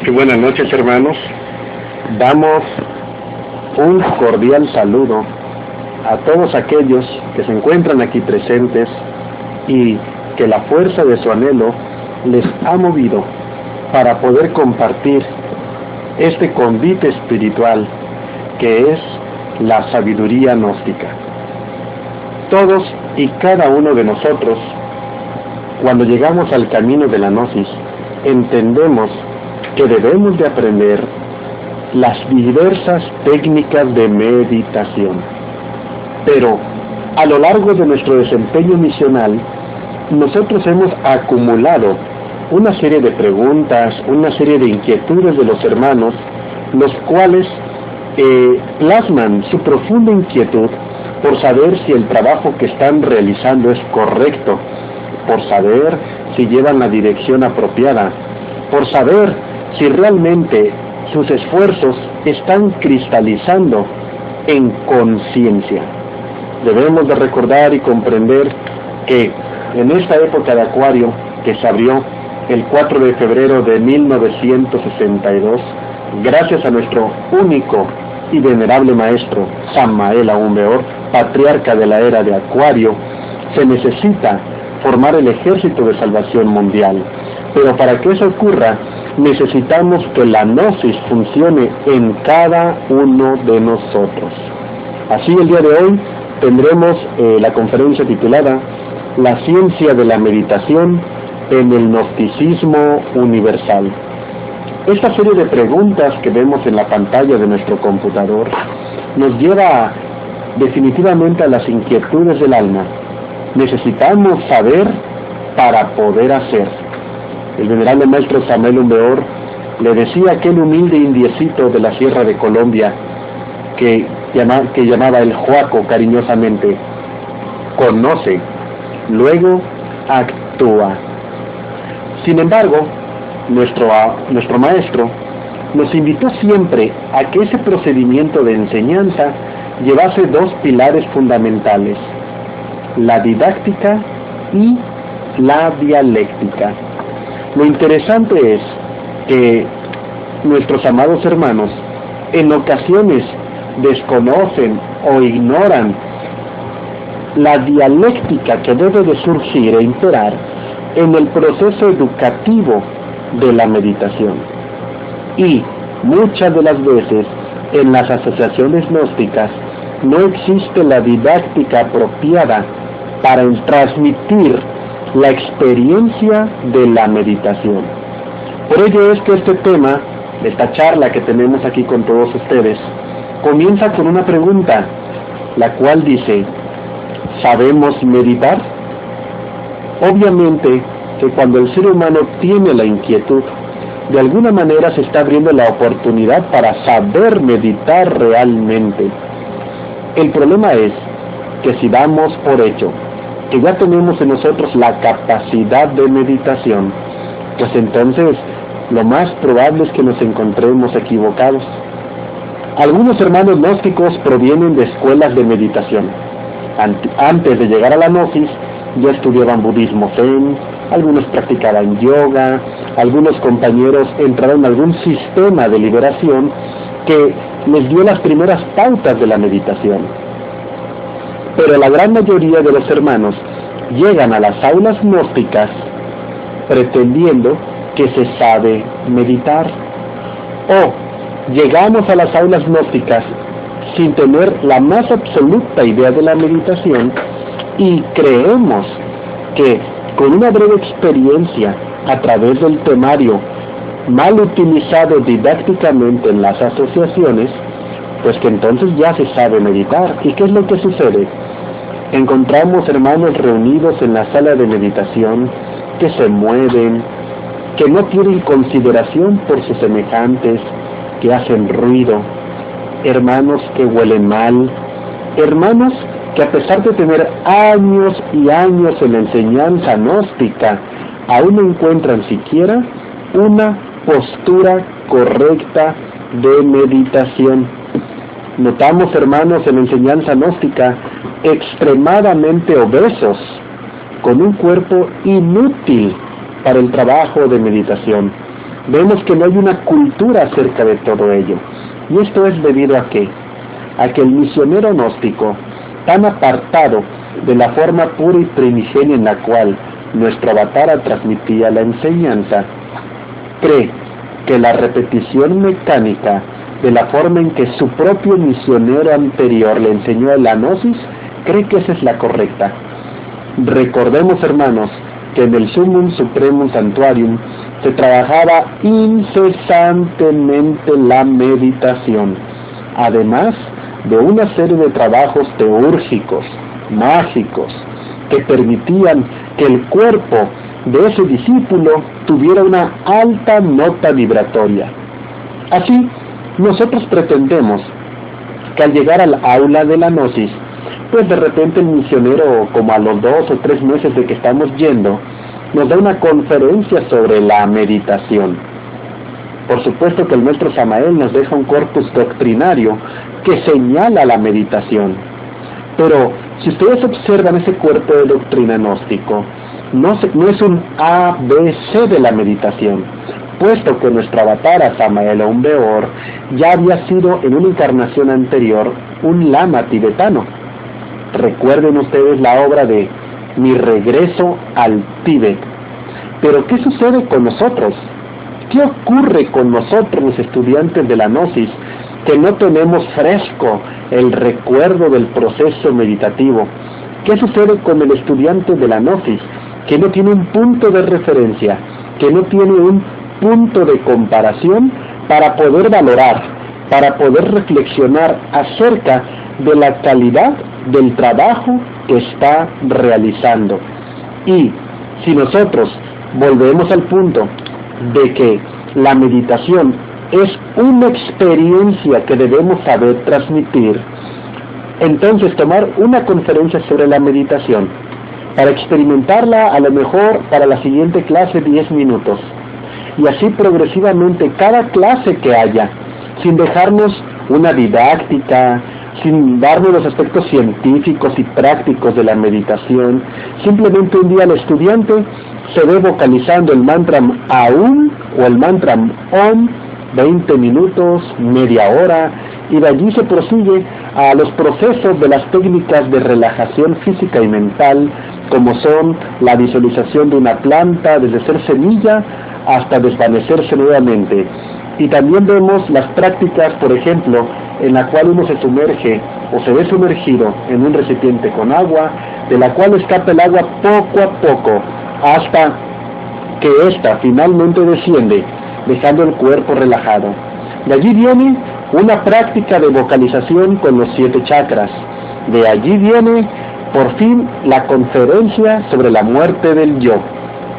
Y buenas noches, hermanos. Damos un cordial saludo a todos aquellos que se encuentran aquí presentes y que la fuerza de su anhelo les ha movido para poder compartir este convite espiritual que es la sabiduría gnóstica. Todos y cada uno de nosotros, cuando llegamos al camino de la gnosis, entendemos que debemos de aprender las diversas técnicas de meditación. Pero a lo largo de nuestro desempeño misional, nosotros hemos acumulado una serie de preguntas, una serie de inquietudes de los hermanos, los cuales plasman su profunda inquietud por saber si el trabajo que están realizando es correcto, por saber si llevan la dirección apropiada, por saber si realmente sus esfuerzos están cristalizando en conciencia. Debemos de recordar y comprender que en esta época de Acuario, que se abrió el 4 de febrero de 1962, gracias a nuestro único y venerable maestro, Samael Aún Weor, patriarca de la era de Acuario, se necesita formar el ejército de salvación mundial. Pero para que eso ocurra, necesitamos que la gnosis funcione en cada uno de nosotros. Así, el día de hoy tendremos la conferencia titulada La ciencia de la meditación en el gnosticismo universal. Esta serie de preguntas que vemos en la pantalla de nuestro computador nos lleva definitivamente a las inquietudes del alma. Necesitamos saber para poder hacer. El venerable maestro Samael Aún Weor le decía a aquel humilde indiecito de la Sierra de Colombia que llamaba el Juaco cariñosamente: conoce, luego actúa. Sin embargo, nuestro maestro nos invitó siempre a que ese procedimiento de enseñanza llevase dos pilares fundamentales: la didáctica y la dialéctica. Lo interesante es que nuestros amados hermanos en ocasiones desconocen o ignoran la dialéctica que debe de surgir e imperar en el proceso educativo de la meditación. Y muchas de las veces en las asociaciones gnósticas no existe la didáctica apropiada para transmitir la experiencia de la meditación. Por ello es que este tema, esta charla que tenemos aquí con todos ustedes, comienza con una pregunta, la cual dice: ¿sabemos meditar? Obviamente que cuando el ser humano tiene la inquietud, de alguna manera se está abriendo la oportunidad para saber meditar realmente. El problema es que si damos por hecho que ya tenemos en nosotros la capacidad de meditación, pues entonces lo más probable es que nos encontremos equivocados. Algunos hermanos gnósticos provienen de escuelas de meditación. Antes de llegar a la gnosis, ya estudiaban budismo zen, algunos practicaban yoga, algunos compañeros entraron a algún sistema de liberación que les dio las primeras pautas de la meditación. Pero la gran mayoría de los hermanos llegan a las aulas gnósticas pretendiendo que se sabe meditar. O llegamos a las aulas gnósticas sin tener la más absoluta idea de la meditación y creemos que con una breve experiencia a través del temario mal utilizado didácticamente en las asociaciones, pues que entonces ya se sabe meditar. ¿Y qué es lo que sucede? Encontramos hermanos reunidos en la sala de meditación que se mueven, que no tienen consideración por sus semejantes, que hacen ruido, hermanos que huelen mal, hermanos que a pesar de tener años y años en la enseñanza gnóstica, aún no encuentran siquiera una postura correcta de meditación. Notamos hermanos en la enseñanza gnóstica extremadamente obesos, con un cuerpo inútil para el trabajo de meditación. vemos que no hay una cultura acerca de todo ello. Y esto es debido a que el misionero gnóstico, tan apartado de la forma pura y primigenia en la cual nuestro Avatara transmitía la enseñanza, cree que la repetición mecánica de la forma en que su propio misionero anterior le enseñó la gnosis, cree que esa es la correcta. Recordemos, hermanos, que en el Summum Supremum Sanctuarium se trabajaba incesantemente la meditación, además de una serie de trabajos teúrgicos, mágicos, que permitían que el cuerpo de ese discípulo tuviera una alta nota vibratoria. Así, nosotros pretendemos que al llegar al aula de la gnosis, pues de repente el misionero, como a los 2 o 3 meses de que estamos yendo, nos da una conferencia sobre la meditación. Por supuesto que el maestro Samael nos deja un corpus doctrinario que señala la meditación. Pero si ustedes observan ese cuerpo de doctrina gnóstico, no es un A, B, C de la meditación, puesto que nuestro Avatara Samael Aum Beor ya había sido en una encarnación anterior un lama tibetano. Recuerden ustedes la obra de Mi regreso al Tíbet. Pero ¿qué sucede con nosotros? ¿Qué ocurre con nosotros los estudiantes de la gnosis que no tenemos fresco el recuerdo del proceso meditativo? ¿Qué sucede con el estudiante de la gnosis que no tiene un punto de referencia, que no tiene un punto de comparación para poder valorar, para poder reflexionar acerca de la calidad del trabajo que está realizando? Y si nosotros volvemos al punto de que la meditación es una experiencia que debemos saber transmitir, entonces tomar una conferencia sobre la meditación para experimentarla, a lo mejor para la siguiente clase 10 minutos, y así progresivamente cada clase que haya, sin dejarnos una didáctica, sin darnos los aspectos científicos y prácticos de la meditación. Simplemente un día el estudiante se ve vocalizando el mantra Aum o el mantra Om 20 minutos, media hora, y de allí se prosigue a los procesos de las técnicas de relajación física y mental, como son la visualización de una planta desde ser semilla hasta desvanecerse nuevamente. Y también vemos las prácticas, por ejemplo, en la cual uno se sumerge o se ve sumergido en un recipiente con agua, de la cual escapa el agua poco a poco hasta que ésta finalmente desciende, dejando el cuerpo relajado. De allí viene una práctica de vocalización con los 7 chakras. De allí viene, por fin, la conferencia sobre la muerte del yo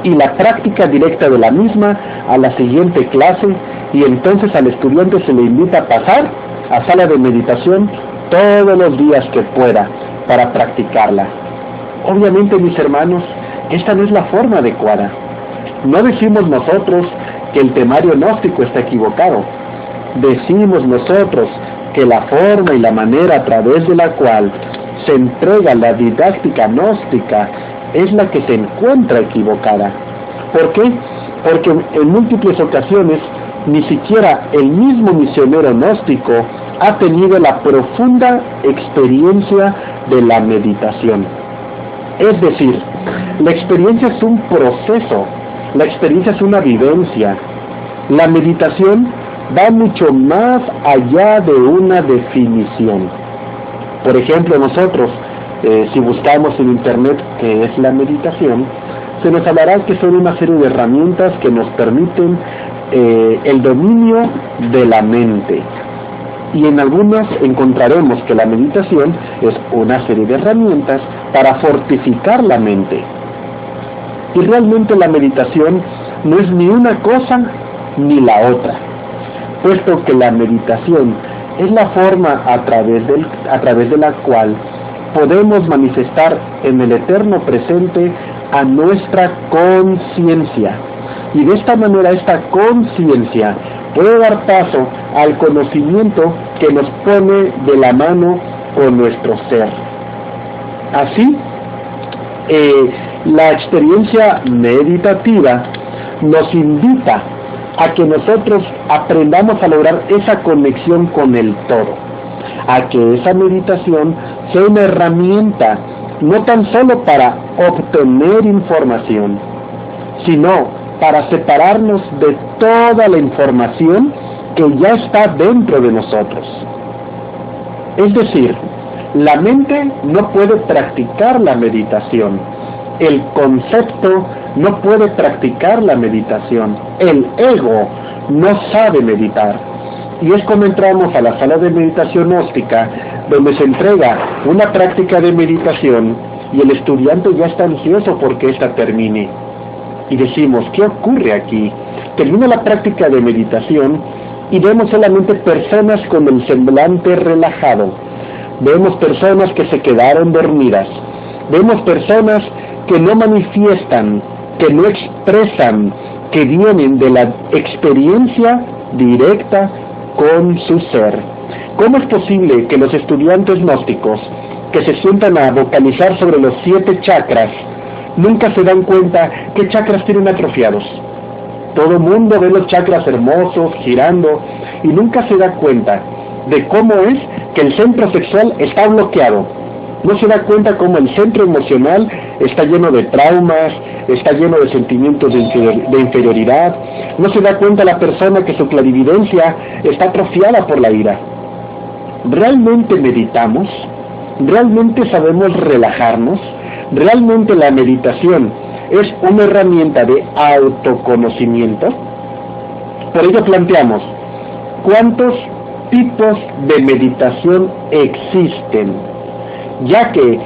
y la práctica directa de la misma a la siguiente clase, y entonces al estudiante se le invita a pasar a sala de meditación todos los días que pueda para practicarla. Obviamente, mis hermanos, esta no es la forma adecuada. No decimos nosotros que el temario gnóstico está equivocado. Decimos nosotros que la forma y la manera a través de la cual se entrega la didáctica gnóstica es la que se encuentra equivocada. ¿Por qué? Porque en múltiples ocasiones ni siquiera el mismo misionero gnóstico ha tenido la profunda experiencia de la meditación. Es decir, la experiencia es un proceso, la experiencia es una vivencia. La meditación va mucho más allá de una definición. Por ejemplo, nosotros, si buscamos en internet qué es la meditación, se nos hablará que son una serie de herramientas que nos permiten el dominio de la mente. Y en algunas encontraremos que la meditación es una serie de herramientas para fortificar la mente. Y realmente la meditación no es ni una cosa ni la otra, puesto que la meditación es la forma a través de la cual podemos manifestar en el eterno presente a nuestra conciencia. Y de esta manera esta conciencia puede dar paso al conocimiento que nos pone de la mano con nuestro ser. Así, la experiencia meditativa nos invita a que nosotros aprendamos a lograr esa conexión con el todo, a que esa meditación sea una herramienta no tan solo para obtener información, sino para separarnos de toda la información que ya está dentro de nosotros. Es decir, la mente no puede practicar la meditación, el concepto no puede practicar la meditación, el ego no sabe meditar. Y es como entramos a la sala de meditación gnóstica, donde se entrega una práctica de meditación y el estudiante ya está ansioso porque ésta termine. Y decimos, ¿qué ocurre aquí? Termina la práctica de meditación y vemos solamente personas con el semblante relajado. Vemos personas que se quedaron dormidas. Vemos personas que no manifiestan, que no expresan, que vienen de la experiencia directa con su ser. ¿Cómo es posible que los estudiantes gnósticos que se sientan a vocalizar sobre los 7 chakras nunca se dan cuenta qué chakras tienen atrofiados? Todo el mundo ve los chakras hermosos, girando, y nunca se da cuenta de cómo es que el centro sexual está bloqueado. No se da cuenta cómo el centro emocional está lleno de traumas, está lleno de sentimientos de inferioridad. No se da cuenta la persona que su clarividencia está atrofiada por la ira. ¿Realmente meditamos? ¿Realmente sabemos relajarnos? ¿Realmente la meditación es una herramienta de autoconocimiento? Por ello planteamos, ¿cuántos tipos de meditación existen? Ya que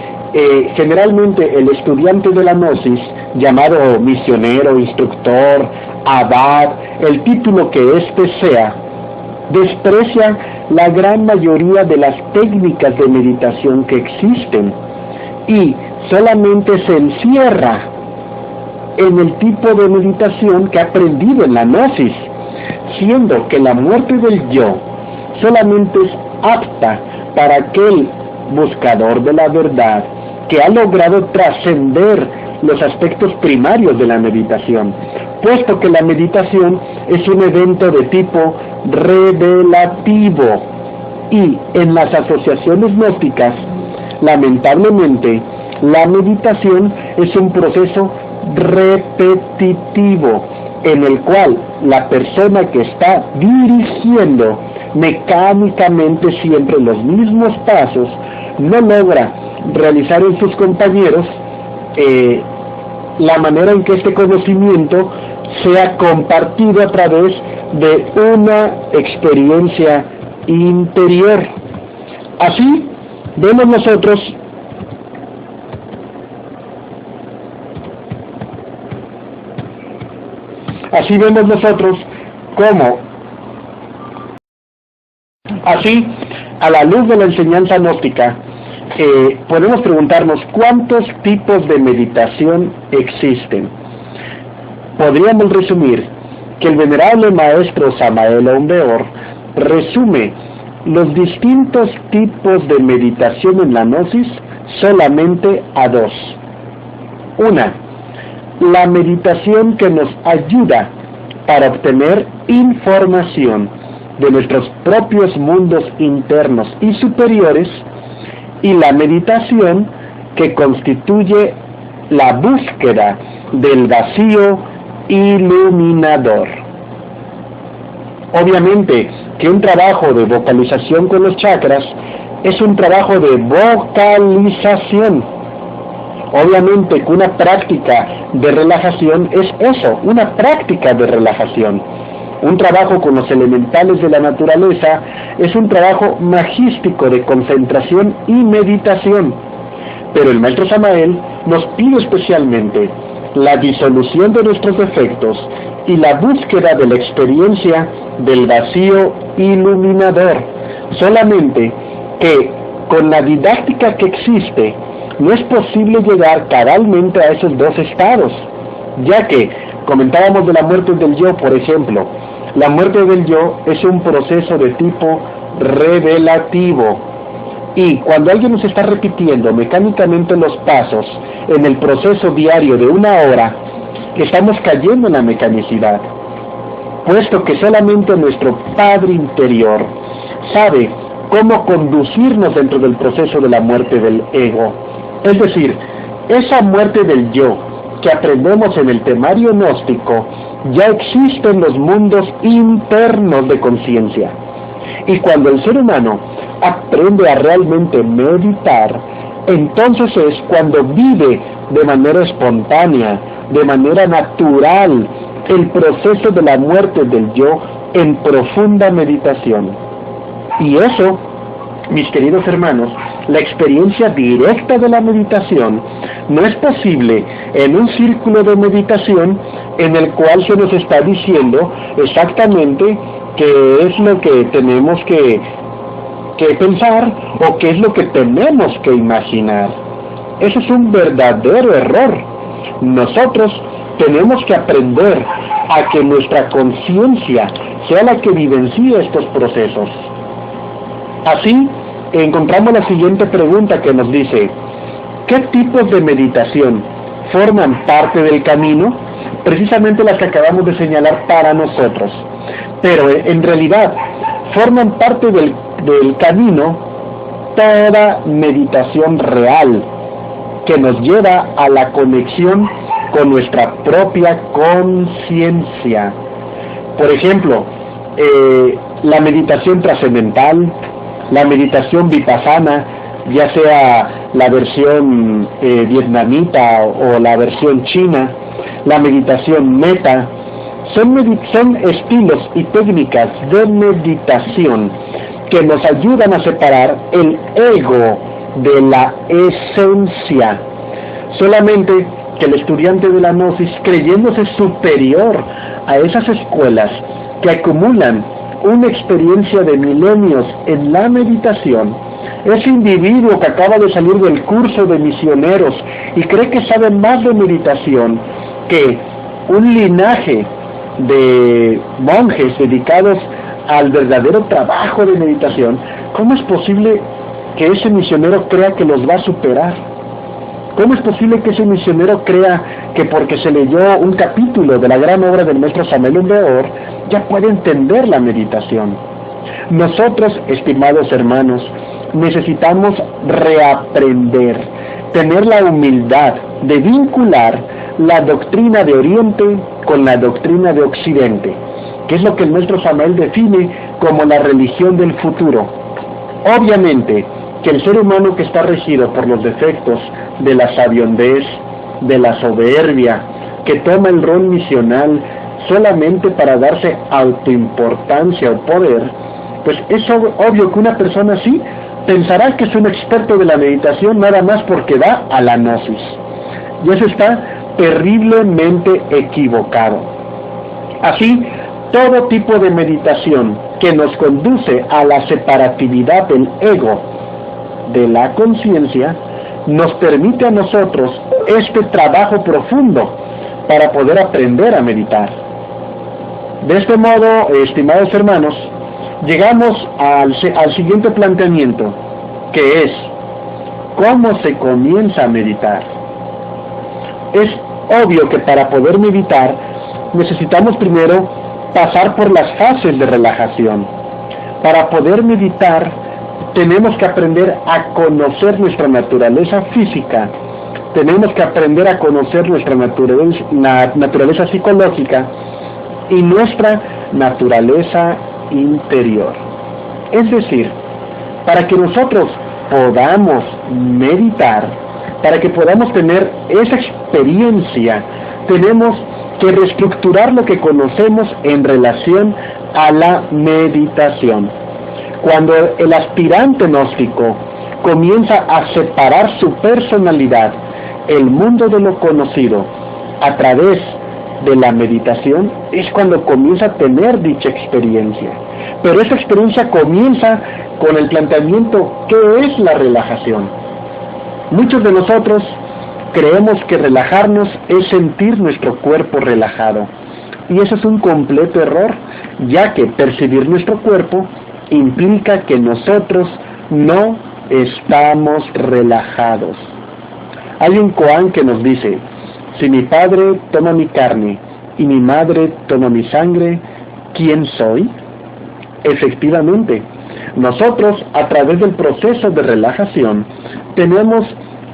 generalmente el estudiante de la gnosis, llamado misionero, instructor, abad, el título que éste sea, desprecia la gran mayoría de las técnicas de meditación que existen y solamente se encierra en el tipo de meditación que ha aprendido en la gnosis, siendo que la muerte del yo solamente es apta para aquel buscador de la verdad que ha logrado trascender los aspectos primarios de la meditación, puesto que la meditación es un evento de tipo revelativo y en las asociaciones gnósticas, lamentablemente, la meditación es un proceso repetitivo en el cual la persona que está dirigiendo mecánicamente siempre los mismos pasos no logra realizar en sus compañeros la manera en que este conocimiento sea compartido a través de una experiencia interior. Así vemos nosotros cómo, así, a la luz de la enseñanza gnóstica, podemos preguntarnos cuántos tipos de meditación existen. Podríamos resumir que el venerable maestro Samael Aun Weor resume los distintos tipos de meditación en la gnosis solamente a 2. Una, la meditación que nos ayuda para obtener información de nuestros propios mundos internos y superiores, y la meditación que constituye la búsqueda del vacío iluminador. Obviamente que un trabajo de vocalización con los chakras es un trabajo de vocalización. Obviamente que una práctica de relajación es eso, una práctica de relajación. Un trabajo con los elementales de la naturaleza es un trabajo magístico de concentración y meditación. Pero el maestro Samael nos pide especialmente la disolución de nuestros defectos y la búsqueda de la experiencia del vacío iluminador. Solamente que con la didáctica que existe no es posible llegar cabalmente a esos 2 estados, ya que comentábamos de la muerte del yo, por ejemplo. La muerte del yo es un proceso de tipo revelativo, y cuando alguien nos está repitiendo mecánicamente los pasos en el proceso diario de 1 hora, estamos cayendo en la mecanicidad. puesto que solamente nuestro Padre interior sabe cómo conducirnos dentro del proceso de la muerte del ego. Es decir, esa muerte del yo que aprendemos en el temario gnóstico ya existe en los mundos internos de conciencia. Y cuando el ser humano aprende a realmente meditar, entonces es cuando vive de manera espontánea, de manera natural, el proceso de la muerte del yo en profunda meditación. Y eso, mis queridos hermanos, la experiencia directa de la meditación no es posible en un círculo de meditación en el cual se nos está diciendo exactamente qué es lo que tenemos que pensar o qué es lo que tenemos que imaginar. Eso es un verdadero error. Nosotros tenemos que aprender a que nuestra conciencia sea la que vivencie estos procesos. Así, encontramos la siguiente pregunta que nos dice: ¿qué tipos de meditación forman parte del camino? Precisamente las que acabamos de señalar para nosotros. Pero en realidad, forman parte del camino toda meditación real que nos lleva a la conexión con nuestra propia conciencia. Por ejemplo, la meditación trascendental, la meditación vipassana, ya sea la versión vietnamita o la versión china, la meditación meta, son estilos y técnicas de meditación que nos ayudan a separar el ego de la esencia. Solamente que el estudiante de la gnosis, creyéndose superior a esas escuelas que acumulan una experiencia de milenios en la meditación, ese individuo que acaba de salir del curso de misioneros y cree que sabe más de meditación que un linaje de monjes dedicados al verdadero trabajo de meditación, ¿cómo es posible que ese misionero crea que los va a superar? ¿Cómo es posible que ese misionero crea que porque se leyó un capítulo de la gran obra del maestro Samael Aun Weor ya puede entender la meditación? Nosotros, estimados hermanos, necesitamos reaprender, tener la humildad de vincular la doctrina de Oriente con la doctrina de Occidente, que es lo que el maestro Samael define como la religión del futuro. Obviamente que el ser humano que está regido por los defectos de la sabiondez, de la soberbia, que toma el rol misional solamente para darse autoimportancia o poder, pues es obvio que una persona así pensará que es un experto de la meditación nada más porque da a la gnosis. Y eso está terriblemente equivocado. Así, todo tipo de meditación que nos conduce a la separatividad del ego de la conciencia nos permite a nosotros este trabajo profundo para poder aprender a meditar. De este modo, estimados hermanos, llegamos al siguiente planteamiento, que es ¿cómo se comienza a meditar? Es obvio que para poder meditar necesitamos primero pasar por las fases de relajación. Para poder meditar tenemos que aprender a conocer nuestra naturaleza física, tenemos que aprender a conocer nuestra naturaleza psicológica y nuestra naturaleza interior. Es decir, para que nosotros podamos meditar, para que podamos tener esa experiencia, tenemos que reestructurar lo que conocemos en relación a la meditación. Cuando el aspirante gnóstico comienza a separar su personalidad, el mundo de lo conocido, a través de la meditación, es cuando comienza a tener dicha experiencia. Pero esa experiencia comienza con el planteamiento: ¿qué es la relajación? Muchos de nosotros creemos que relajarnos es sentir nuestro cuerpo relajado. Y eso es un completo error, ya que percibir nuestro cuerpo implica que nosotros no estamos relajados. Hay un koan que nos dice: si mi padre toma mi carne y mi madre toma mi sangre, quién soy? Efectivamente, nosotros a través del proceso de relajación tenemos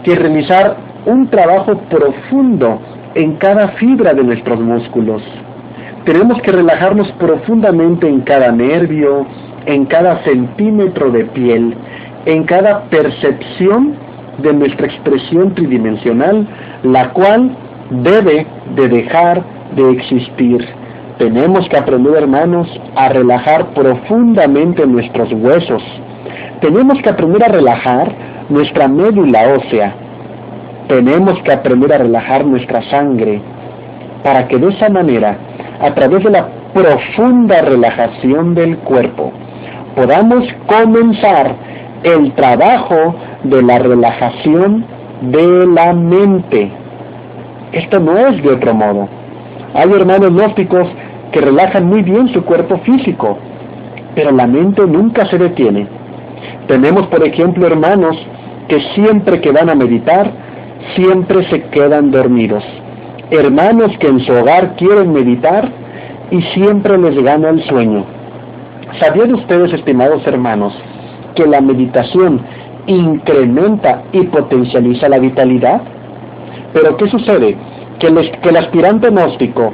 que realizar un trabajo profundo en cada fibra de nuestros músculos. Tenemos que relajarnos profundamente en cada nervio, en cada centímetro de piel, en cada percepción de nuestra expresión tridimensional, la cual debe de dejar de existir. Tenemos que aprender, hermanos, a relajar profundamente nuestros huesos. Tenemos que aprender a relajar nuestra médula ósea. Tenemos que aprender a relajar nuestra sangre, para que de esa manera, a través de la profunda relajación del cuerpo, podamos comenzar el trabajo de la relajación de la mente. Esto no es de otro modo. Hay hermanos gnósticos que relajan muy bien su cuerpo físico, pero la mente nunca se detiene. Tenemos, por ejemplo, hermanos que siempre que van a meditar, siempre se quedan dormidos. Hermanos que en su hogar quieren meditar y siempre les gana el sueño. ¿Sabían ustedes, estimados hermanos, que la meditación incrementa y potencializa la vitalidad? Pero ¿qué sucede? Que el aspirante gnóstico,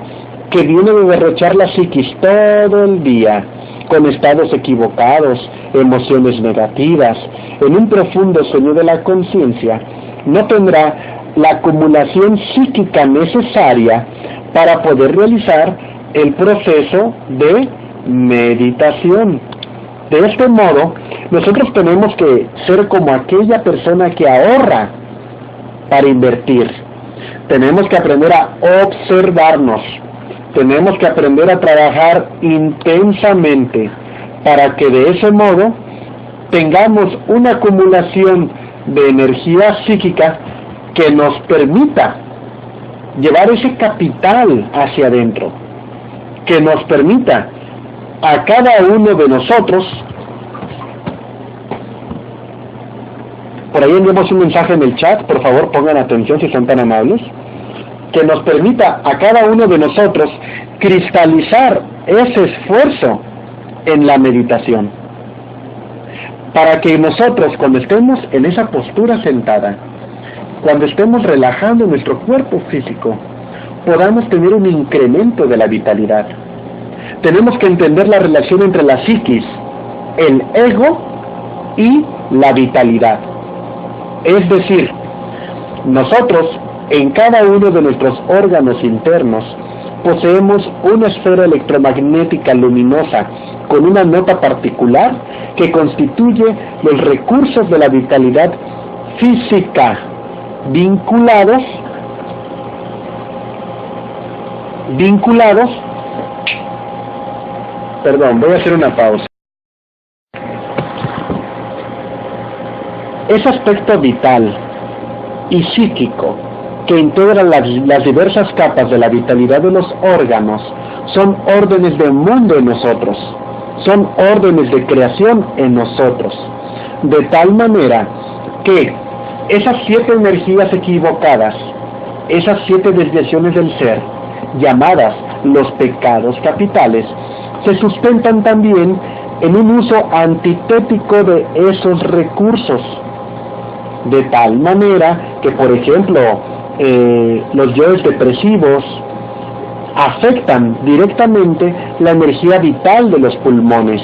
que viene de derrochar la psiquis todo el día, con estados equivocados, emociones negativas, en un profundo sueño de la conciencia, no tendrá la acumulación psíquica necesaria para poder realizar el proceso de meditación. De este modo, nosotros tenemos que ser como aquella persona que ahorra para invertir. Tenemos que aprender a observarnos. Tenemos que aprender a trabajar intensamente para que de ese modo tengamos una acumulación de energía psíquica que nos permita llevar ese capital hacia adentro, que nos permita a cada uno de nosotros. Por ahí enviamos un mensaje en el chat, por favor pongan atención si son tan amables, que nos permita a cada uno de nosotros cristalizar ese esfuerzo en la meditación, para que nosotros, cuando estemos en esa postura sentada, cuando estemos relajando nuestro cuerpo físico, podamos tener un incremento de la vitalidad. Tenemos que entender la relación entre la psiquis, el ego y la vitalidad. Es decir, nosotros en cada uno de nuestros órganos internos poseemos una esfera electromagnética luminosa con una nota particular que constituye los recursos de la vitalidad física vinculados voy a hacer una pausa. Ese aspecto vital y psíquico que integran las diversas capas de la vitalidad de los órganos son órdenes de mundo en nosotros, son órdenes de creación en nosotros, de tal manera que esas 7 energías equivocadas, esas 7 desviaciones del ser, llamadas los pecados capitales, se sustentan también en un uso antitético de esos recursos, de tal manera que, por ejemplo, los yoes depresivos afectan directamente la energía vital de los pulmones.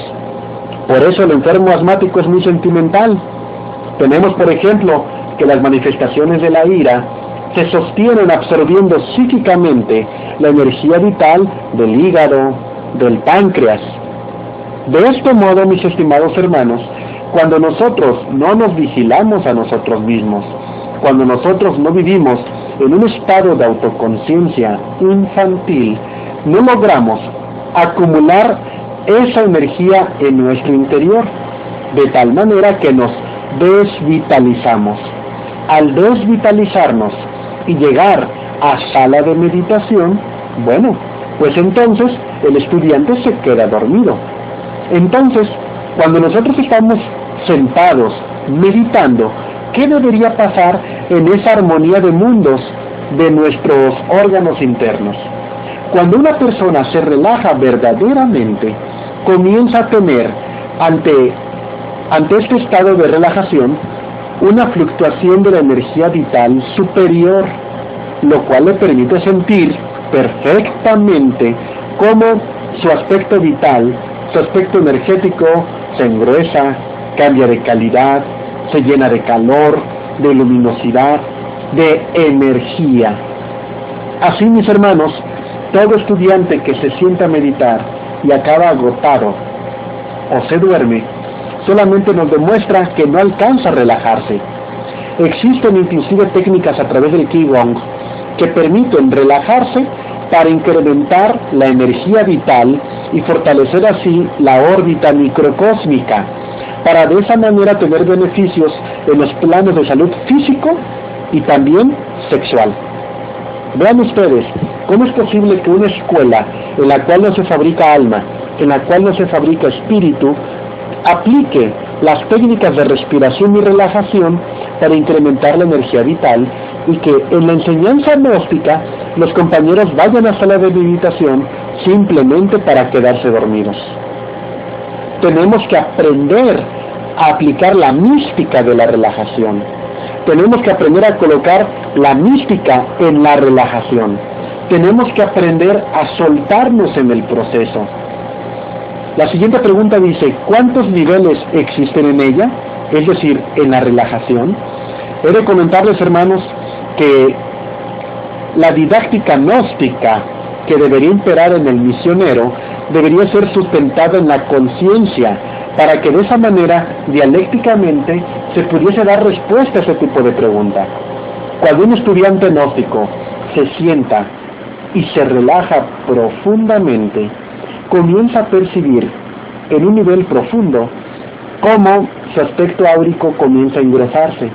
Por eso el enfermo asmático es muy sentimental. Tenemos, por ejemplo, que las manifestaciones de la ira se sostienen absorbiendo psíquicamente la energía vital del hígado, del páncreas. De este modo, mis estimados hermanos, cuando nosotros no nos vigilamos a nosotros mismos, cuando nosotros no vivimos en un estado de autoconciencia infantil, no logramos acumular esa energía en nuestro interior, de tal manera que nos desvitalizamos. Al desvitalizarnos y llegar a sala de meditación, bueno, pues entonces el estudiante se queda dormido. Entonces, cuando nosotros estamos sentados, meditando, ¿qué debería pasar en esa armonía de mundos de nuestros órganos internos? Cuando una persona se relaja verdaderamente, comienza a tener ante este estado de relajación una fluctuación de la energía vital superior, lo cual le permite sentir perfectamente cómo su aspecto vital, su aspecto energético se engruesa, cambia de calidad, se llena de calor, de luminosidad, de energía. Así, mis hermanos, todo estudiante que se sienta a meditar y acaba agotado o se duerme, solamente nos demuestra que no alcanza a relajarse. Existen inclusive técnicas a través del Qigong que permiten relajarse para incrementar la energía vital y fortalecer así la órbita microcósmica, para de esa manera tener beneficios en los planos de salud físico y también sexual. Vean ustedes, ¿cómo es posible que una escuela en la cual no se fabrica alma, en la cual no se fabrica espíritu, aplique las técnicas de respiración y relajación para incrementar la energía vital, y que en la enseñanza gnóstica los compañeros vayan a la sala de meditación simplemente para quedarse dormidos? Tenemos que aprender a aplicar la mística de la relajación. Tenemos que aprender a colocar la mística en la relajación. Tenemos que aprender a soltarnos en el proceso. La siguiente pregunta dice, ¿cuántos niveles existen en ella? Es decir, en la relajación. He de comentarles, hermanos, que la didáctica gnóstica que debería imperar en el misionero debería ser sustentada en la conciencia, para que de esa manera, dialécticamente, se pudiese dar respuesta a ese tipo de pregunta. Cuando un estudiante gnóstico se sienta y se relaja profundamente, comienza a percibir en un nivel profundo cómo su aspecto áurico comienza a engrosarse,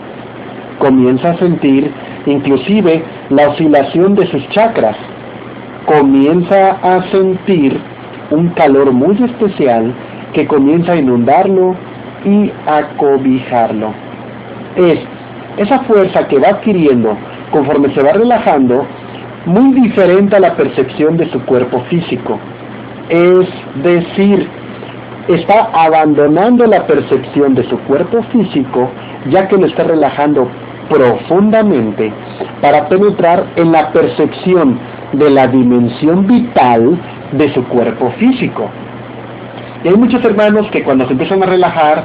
comienza a sentir inclusive la oscilación de sus chakras, comienza a sentir un calor muy especial que comienza a inundarlo y a cobijarlo. Es esa fuerza que va adquiriendo conforme se va relajando, muy diferente a la percepción de su cuerpo físico. Es decir, está abandonando la percepción de su cuerpo físico, ya que lo está relajando profundamente para penetrar en la percepción de la dimensión vital de su cuerpo físico. Y hay muchos hermanos que cuando se empiezan a relajar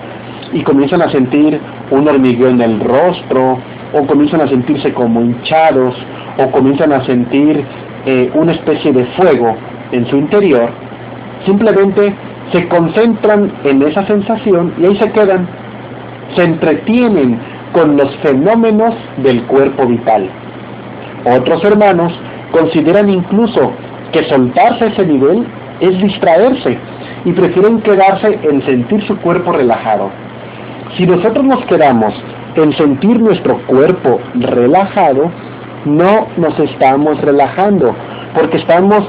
y comienzan a sentir un hormigueo en el rostro, o comienzan a sentirse como hinchados, o comienzan a sentir una especie de fuego en su interior, simplemente se concentran en esa sensación y ahí se quedan, se entretienen con los fenómenos del cuerpo vital. Otros hermanos consideran incluso que soltarse a ese nivel es distraerse y prefieren quedarse en sentir su cuerpo relajado. Si nosotros nos quedamos en sentir nuestro cuerpo relajado, no nos estamos relajando, porque estamos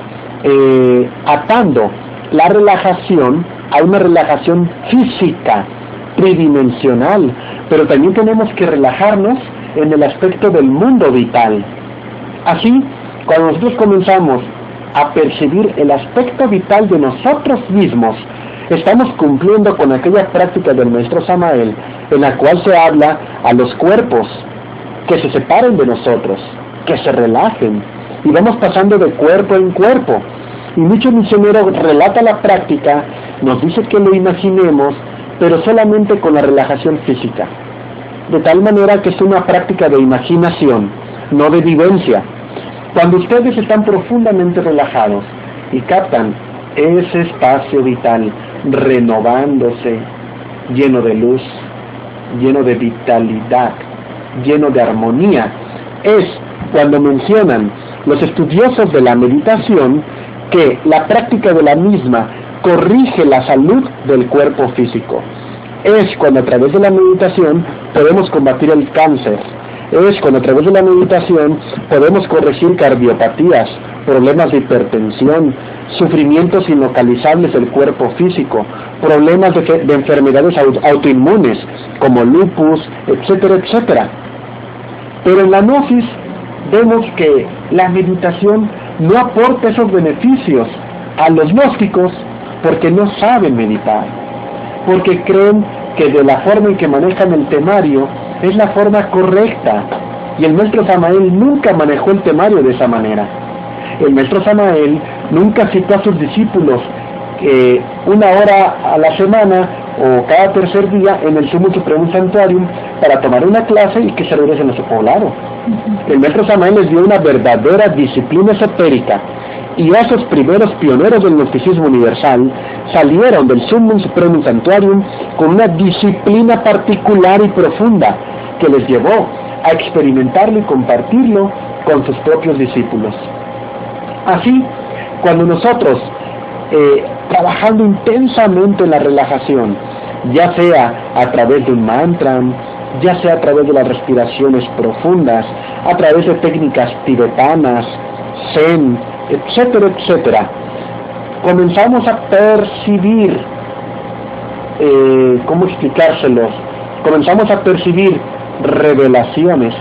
atando la relajación a una relajación física, tridimensional, pero también tenemos que relajarnos en el aspecto del mundo vital. Así, cuando nosotros comenzamos a percibir el aspecto vital de nosotros mismos, estamos cumpliendo con aquella práctica del maestro Samael, en la cual se habla a los cuerpos que se separen de nosotros, que se relajen, y vamos pasando de cuerpo en cuerpo. Y mucho misionero relata la práctica, nos dice que lo imaginemos, pero solamente con la relajación física, de tal manera que es una práctica de imaginación, no de vivencia. Cuando ustedes están profundamente relajados y captan ese espacio vital renovándose, lleno de luz, lleno de vitalidad, lleno de armonía, es cuando mencionan los estudiosos de la meditación que la práctica de la misma corrige la salud del cuerpo físico. Es cuando a través de la meditación podemos combatir el cáncer. Es cuando a través de la meditación podemos corregir cardiopatías, problemas de hipertensión, sufrimientos inlocalizables del cuerpo físico, problemas de enfermedades autoinmunes como lupus, etcétera, etcétera. Pero en la gnosis vemos que la meditación no aporta esos beneficios a los gnósticos porque no saben meditar, porque creen que de la forma en que manejan el temario es la forma correcta, y el maestro Samael nunca manejó el temario de esa manera. El maestro Samael nunca citó a sus discípulos 1 hora a la semana o cada tercer día en el Sumo Supremo Santuarium para tomar una clase y que se regresen a su poblado. El maestro Samael les dio una verdadera disciplina esotérica, y esos primeros pioneros del gnosticismo universal salieron del Summum Supremum Santuarium con una disciplina particular y profunda que les llevó a experimentarlo y compartirlo con sus propios discípulos. Así, cuando nosotros, trabajando intensamente en la relajación, ya sea a través de un mantra, ya sea a través de las respiraciones profundas, a través de técnicas tibetanas, zen, etcétera, etcétera, comenzamos a percibir, ¿cómo explicárselos? Comenzamos a percibir revelaciones,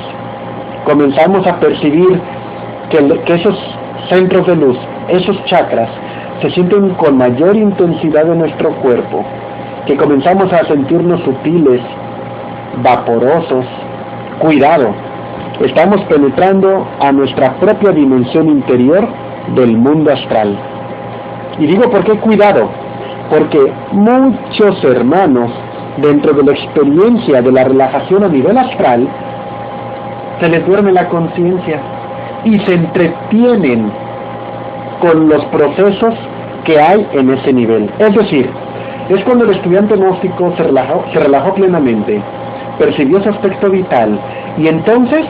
comenzamos a percibir que esos centros de luz, esos chakras, se sienten con mayor intensidad en nuestro cuerpo, que comenzamos a sentirnos sutiles, vaporosos. Cuidado, estamos penetrando a nuestra propia dimensión interior del mundo astral. Y digo, ¿por qué cuidado? Porque muchos hermanos, dentro de la experiencia de la relajación a nivel astral, se les duerme la conciencia y se entretienen con los procesos que hay en ese nivel. Es decir, es cuando el estudiante gnóstico se relajó plenamente, percibió su aspecto vital, y entonces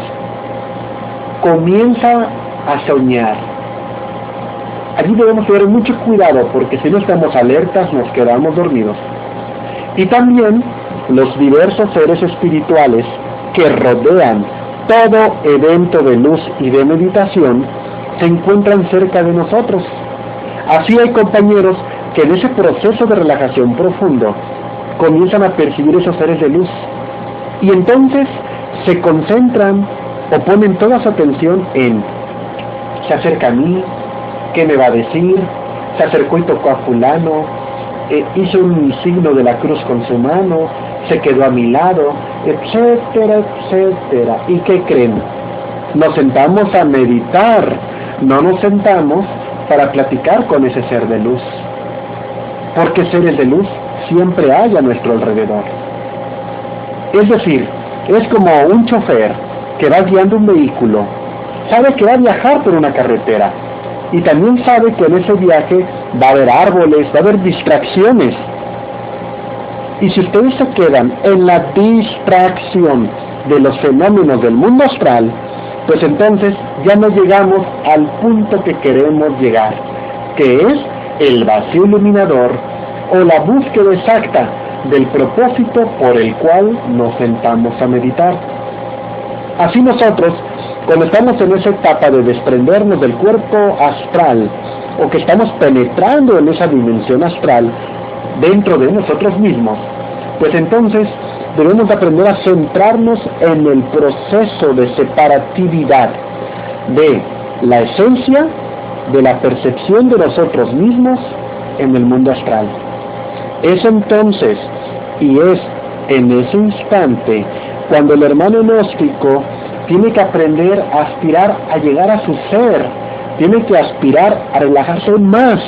comienza a soñar. Allí debemos tener mucho cuidado, porque si no estamos alertas nos quedamos dormidos. Y también los diversos seres espirituales que rodean todo evento de luz y de meditación se encuentran cerca de nosotros. Así hay compañeros que en ese proceso de relajación profundo comienzan a percibir esos seres de luz, y entonces se concentran o ponen toda su atención en: se acerca a mí, ¿qué me va a decir? Se acercó y tocó a fulano, hizo un signo de la cruz con su mano, se quedó a mi lado, etcétera, etcétera. ¿Y qué creen? Nos sentamos a meditar, no nos sentamos para platicar con ese ser de luz, porque seres de luz siempre hay a nuestro alrededor. Es decir, es como un chofer que va guiando un vehículo, sabe que va a viajar por una carretera, y también sabe que en ese viaje va a haber árboles, va a haber distracciones. Y si ustedes se quedan en la distracción de los fenómenos del mundo astral, pues entonces ya no llegamos al punto que queremos llegar, que es el vacío iluminador, o la búsqueda exacta del propósito por el cual nos sentamos a meditar. Así nosotros, cuando estamos en esa etapa de desprendernos del cuerpo astral, o que estamos penetrando en esa dimensión astral dentro de nosotros mismos, pues entonces debemos aprender a centrarnos en el proceso de separatividad de la esencia de la percepción de nosotros mismos en el mundo astral. Es entonces, y es en ese instante, cuando el hermano gnóstico tiene que aprender a aspirar a llegar a su ser, tiene que aspirar a relajarse más,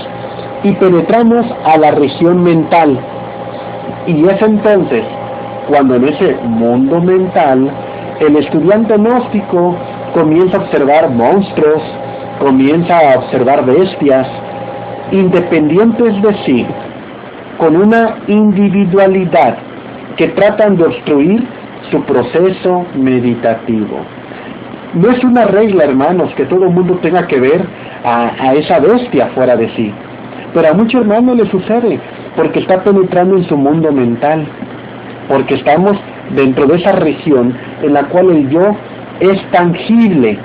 y penetramos a la región mental. Y es entonces cuando en ese mundo mental el estudiante gnóstico comienza a observar monstruos, comienza a observar bestias, independientes de sí, con una individualidad que tratan de obstruir su proceso meditativo. No es una regla, hermanos, que todo el mundo tenga que ver a esa bestia fuera de sí, pero a muchos hermanos le sucede, porque está penetrando en su mundo mental, porque estamos dentro de esa región en la cual el yo es tangible.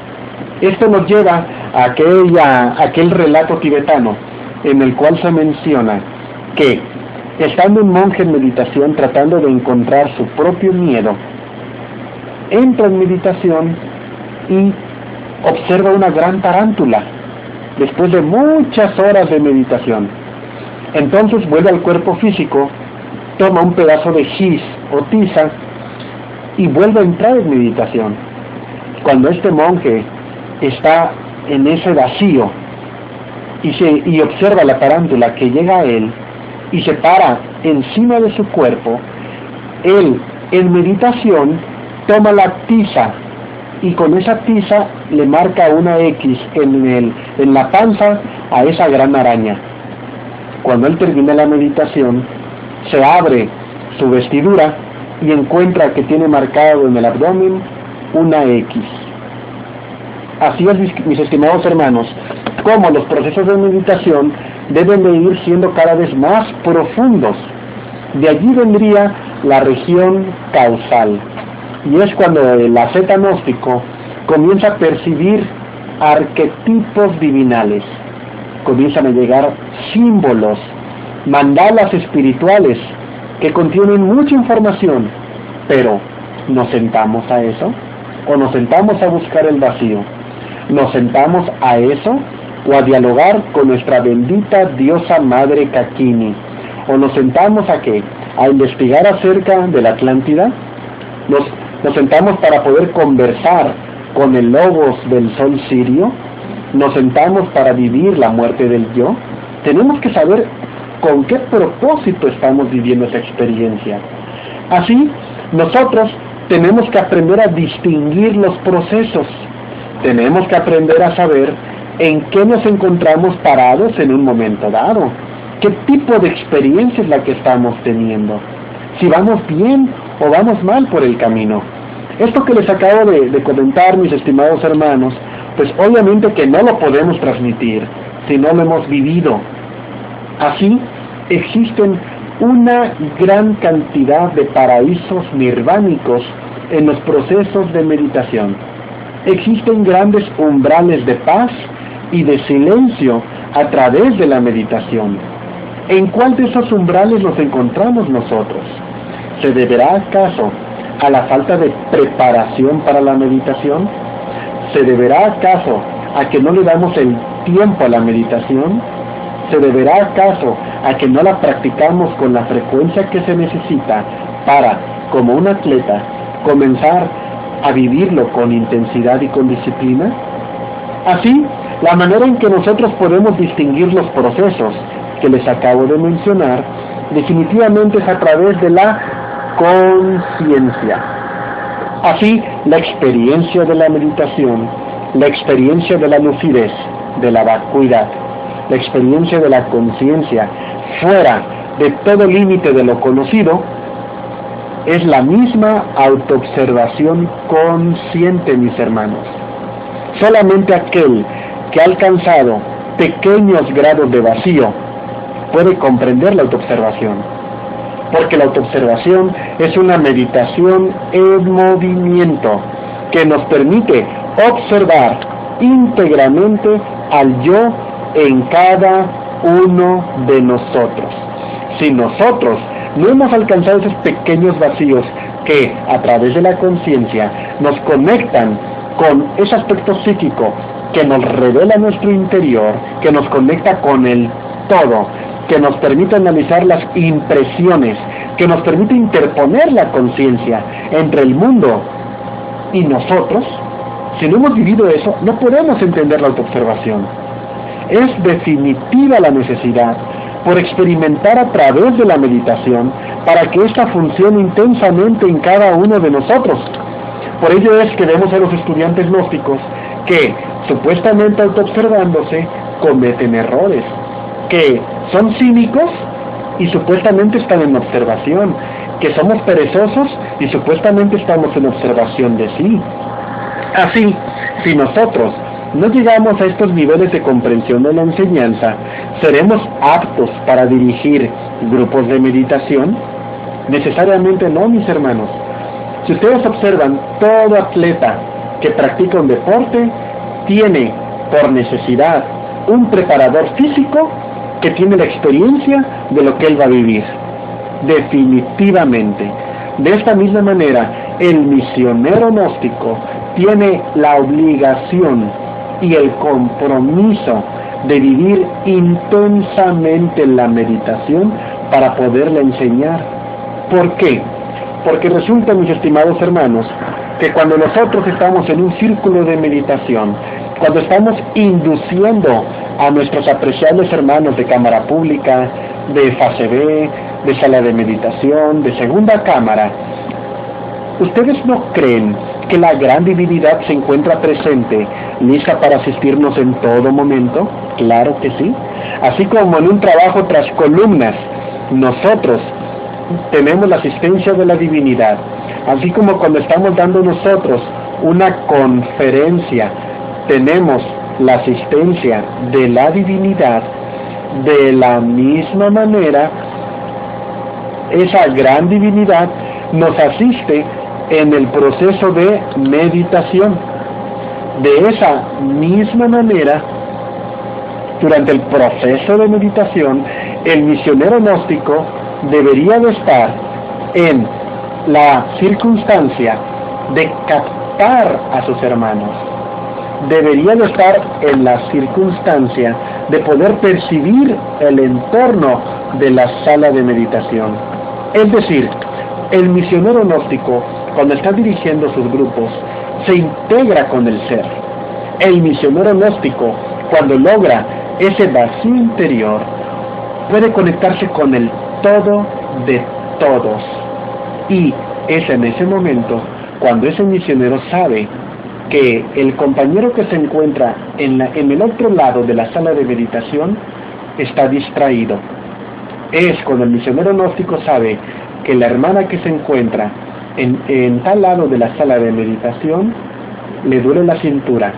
Esto nos lleva a aquel relato tibetano en el cual se menciona que, estando un monje en meditación tratando de encontrar su propio miedo, entra en meditación y observa una gran tarántula, después de muchas horas de meditación. Entonces vuelve al cuerpo físico, toma un pedazo de gis o tiza y vuelve a entrar en meditación. Cuando este monje está en ese vacío y observa la tarántula que llega a él y se para encima de su cuerpo, él en meditación toma la tiza y con esa tiza le marca una X en la panza a esa gran araña. Cuando él termina la meditación, se abre su vestidura y encuentra que tiene marcado en el abdomen una X. Así es, mis estimados hermanos, como los procesos de meditación deben de ir siendo cada vez más profundos. De allí vendría la región causal. Y es cuando el asceta gnóstico comienza a percibir arquetipos divinales. Comienzan a llegar símbolos, mandalas espirituales que contienen mucha información. Pero, ¿nos sentamos a eso? ¿O nos sentamos a buscar el vacío? ¿Nos sentamos a eso? ¿O a dialogar con nuestra bendita diosa madre Kakini? ¿O nos sentamos a qué? ¿A investigar acerca de la Atlántida? ¿Nos sentamos para poder conversar con el logos del sol sirio? ¿Nos sentamos para vivir la muerte del yo? Tenemos que saber con qué propósito estamos viviendo esa experiencia. Así, nosotros tenemos que aprender a distinguir los procesos. Tenemos que aprender a saber en qué nos encontramos parados en un momento dado. ¿Qué tipo de experiencia es la que estamos teniendo? Si vamos bien o vamos mal por el camino. Esto que les acabo de comentar, mis estimados hermanos, pues obviamente que no lo podemos transmitir si no lo hemos vivido. Así, existen una gran cantidad de paraísos nirvánicos en los procesos de meditación. Existen grandes umbrales de paz y de silencio a través de la meditación. ¿En cuál de esos umbrales nos encontramos nosotros? ¿Se deberá acaso a la falta de preparación para la meditación? ¿Se deberá acaso a que no le damos el tiempo a la meditación? ¿Se deberá acaso a que no la practicamos con la frecuencia que se necesita para, como un atleta, comenzar a vivirlo con intensidad y con disciplina? Así, la manera en que nosotros podemos distinguir los procesos que les acabo de mencionar, definitivamente es a través de la conciencia. Así, la experiencia de la meditación, la experiencia de la lucidez, de la vacuidad, la experiencia de la conciencia fuera de todo límite de lo conocido, es la misma autoobservación consciente, mis hermanos. Solamente aquel que ha alcanzado pequeños grados de vacío puede comprender la autoobservación, porque la autoobservación es una meditación en movimiento que nos permite observar íntegramente al yo en cada uno de nosotros. Si nosotros no hemos alcanzado esos pequeños vacíos que a través de la conciencia nos conectan con ese aspecto psíquico que nos revela nuestro interior, que nos conecta con el todo, que nos permite analizar las impresiones, que nos permite interponer la conciencia entre el mundo y nosotros, si no hemos vivido eso, no podemos entender la autoobservación. Es definitiva la necesidad por experimentar a través de la meditación para que ésta funcione intensamente en cada uno de nosotros. Por ello es que vemos a los estudiantes gnósticos que, supuestamente autoobservándose, cometen errores, que son cínicos y supuestamente están en observación, que somos perezosos y supuestamente estamos en observación de sí. Así, si nosotros no llegamos a estos niveles de comprensión de la enseñanza, ¿seremos aptos para dirigir grupos de meditación? Necesariamente no, mis hermanos. Si ustedes observan, todo atleta que practica un deporte tiene por necesidad un preparador físico que tiene la experiencia de lo que él va a vivir. Definitivamente. De esta misma manera, el misionero gnóstico tiene la obligación y el compromiso de vivir intensamente la meditación para poderla enseñar. ¿Por qué? Porque resulta, mis estimados hermanos, que cuando nosotros estamos en un círculo de meditación, cuando estamos induciendo a nuestros apreciables hermanos de cámara pública, de fase B, de sala de meditación, de segunda cámara, ¿ustedes no creen que la gran divinidad se encuentra presente, lista para asistirnos en todo momento? Claro que sí. Así como en un trabajo tras columnas, nosotros tenemos la asistencia de la divinidad, así como cuando estamos dando nosotros una conferencia, tenemos la asistencia de la divinidad. De la misma manera, esa gran divinidad nos asiste en el proceso de meditación. De esa misma manera, durante el proceso de meditación, el misionero gnóstico debería de estar en la circunstancia de captar a sus hermanos. Debería de estar en la circunstancia de poder percibir el entorno de la sala de meditación. Es decir, el misionero gnóstico, cuando está dirigiendo sus grupos, se integra con el ser. El misionero gnóstico, cuando logra ese vacío interior, puede conectarse con el todo de todos. Y es en ese momento cuando ese misionero sabe que el compañero que se encuentra en el otro lado de la sala de meditación está distraído. Es cuando el misionero gnóstico sabe que la hermana que se encuentra en tal lado de la sala de meditación le duele la cintura.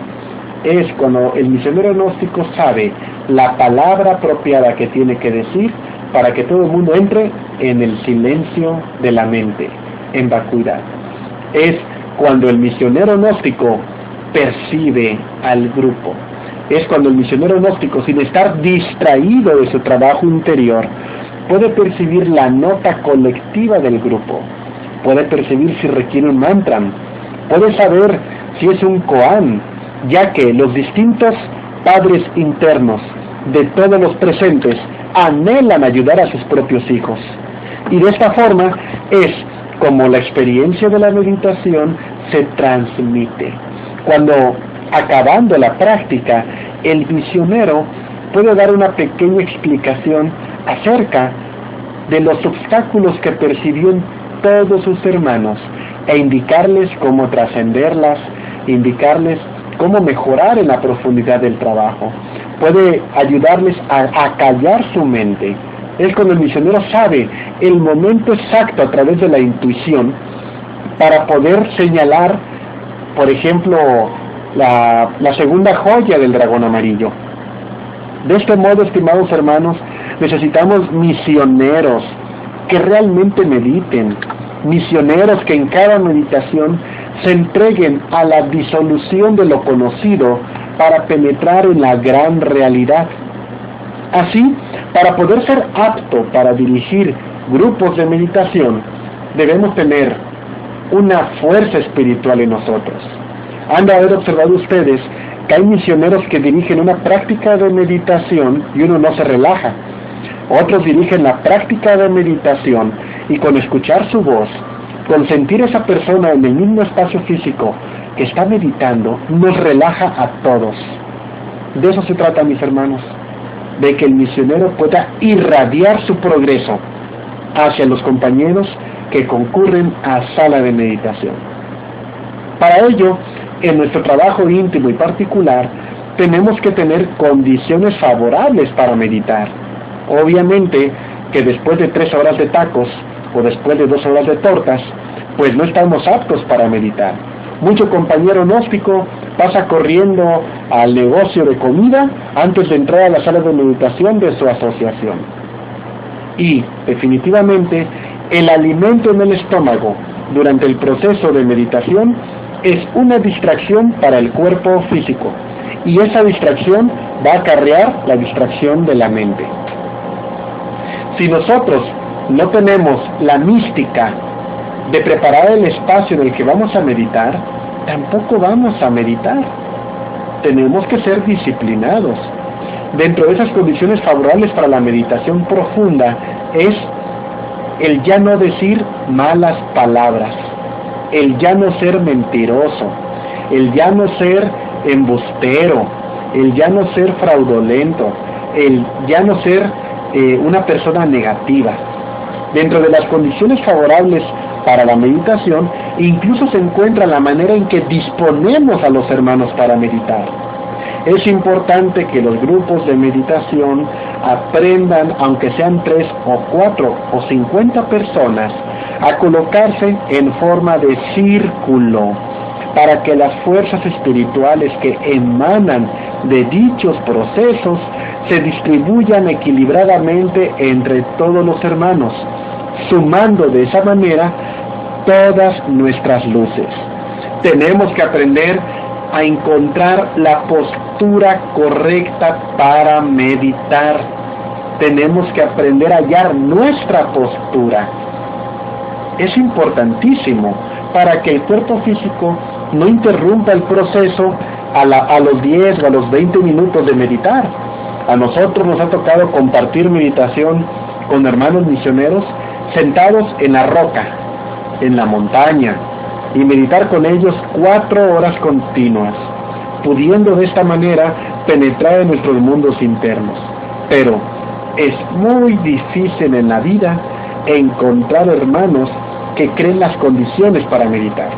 Es cuando el misionero gnóstico sabe la palabra apropiada que tiene que decir para que todo el mundo entre en el silencio de la mente, en vacuidad. Es cuando el misionero gnóstico percibe al grupo. Es cuando el misionero gnóstico, sin estar distraído de su trabajo interior, puede percibir la nota colectiva del grupo, puede percibir si requiere un mantra, puede saber si es un koan, ya que los distintos padres internos de todos los presentes anhelan ayudar a sus propios hijos. Y de esta forma es como la experiencia de la meditación se transmite. Cuando, acabando la práctica, el misionero puede dar una pequeña explicación acerca de los obstáculos que percibió en todos sus hermanos e indicarles cómo trascenderlas, indicarles cómo mejorar en la profundidad del trabajo. Puede ayudarles a callar su mente. Es cuando el misionero sabe el momento exacto a través de la intuición para poder señalar, por ejemplo, la segunda joya del dragón amarillo. De este modo, estimados hermanos, necesitamos misioneros que realmente mediten, misioneros que en cada meditación se entreguen a la disolución de lo conocido para penetrar en la gran realidad. Así, para poder ser apto para dirigir grupos de meditación, debemos tener una fuerza espiritual en nosotros. Han de haber observado ustedes que hay misioneros que dirigen una práctica de meditación y uno no se relaja. Otros dirigen la práctica de meditación y con escuchar su voz, con sentir esa persona en el mismo espacio físico que está meditando, nos relaja a todos. De eso se trata, mis hermanos, de que el misionero pueda irradiar su progreso hacia los compañeros que concurren a sala de meditación. Para ello, en nuestro trabajo íntimo y particular, tenemos que tener condiciones favorables para meditar. Obviamente que después de 3 horas de tacos o después de 2 horas de tortas, pues no estamos aptos para meditar. Mucho compañero gnóstico pasa corriendo al negocio de comida antes de entrar a la sala de meditación de su asociación. Y, definitivamente, el alimento en el estómago durante el proceso de meditación es una distracción para el cuerpo físico. Y esa distracción va a acarrear la distracción de la mente. Si nosotros no tenemos la mística de preparar el espacio en el que vamos a meditar, tampoco vamos a meditar. Tenemos que ser disciplinados. dentro de esas condiciones favorables para la meditación profunda es el ya no decir malas palabras, el ya no ser mentiroso, el ya no ser embustero, el ya no ser fraudulento, el ya no ser una persona negativa. Dentro de las condiciones favorables para la meditación, incluso se encuentra la manera en que disponemos a los hermanos para meditar. Es importante que los grupos de meditación aprendan, aunque sean 3 o 4 o 50 personas, a colocarse en forma de círculo, para que las fuerzas espirituales que emanan de dichos procesos se distribuyan equilibradamente entre todos los hermanos, sumando de esa manera todas nuestras luces. Tenemos que aprender a encontrar la postura correcta para meditar. Tenemos que aprender a hallar nuestra postura. Es importantísimo para que el cuerpo físico no interrumpa el proceso a los 10 o a los 20 minutos de meditar. A nosotros nos ha tocado compartir meditación con hermanos misioneros sentados en la roca, en la montaña, y meditar con ellos 4 horas continuas, pudiendo de esta manera penetrar en nuestros mundos internos. Pero es muy difícil en la vida encontrar hermanos que creen las condiciones para meditar.